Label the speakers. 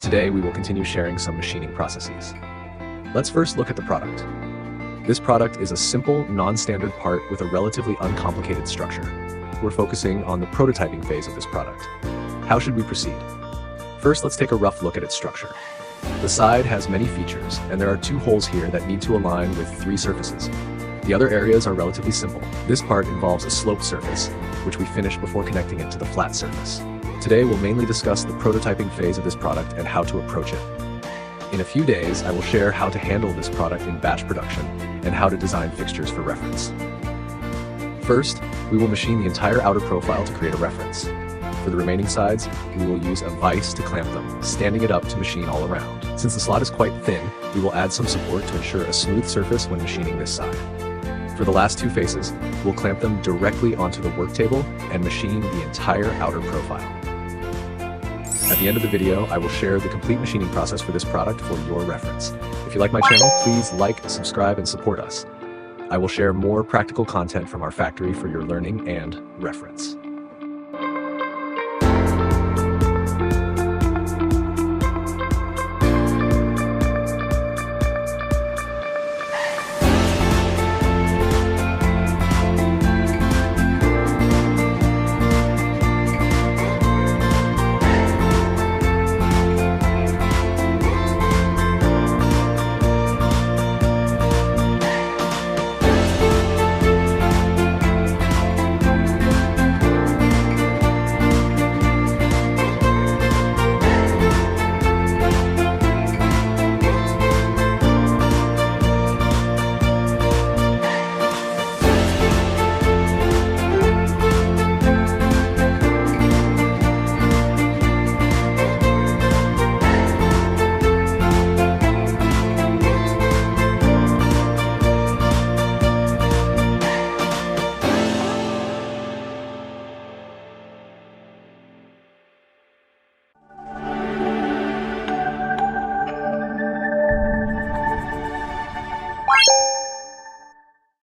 Speaker 1: Today we will continue sharing some machining processes. Let's first look at the product. This product is a simple, non-standard part with a relatively uncomplicated structure. We're focusing on the prototyping phase of this product. How should we proceed? First, let's take a rough look at its structure. The side has many features, and there are 2 holes here that need to align with 3 surfaces. The other areas are relatively simple. This part involves a sloped surface, which we finish before connecting it to the flat surface. Today, we'll mainly discuss the prototyping phase of this product and how to approach it. In a few days, I will share how to handle this product in batch production and how to design fixtures for reference. First, we will machine the entire outer profile to create a reference. For the remaining sides, we will use a vise to clamp them, standing it up to machine all around. Since the slot is quite thin, we will add some support to ensure a smooth surface when machining this side. For the last 2 faces, we'll clamp them directly onto the work table and machine the entire outer profile. At the end of the video, I will share the complete machining process for this product for your reference. If you like my channel, please like, subscribe, and support us. I will share more practical content from our factory for your learning and reference.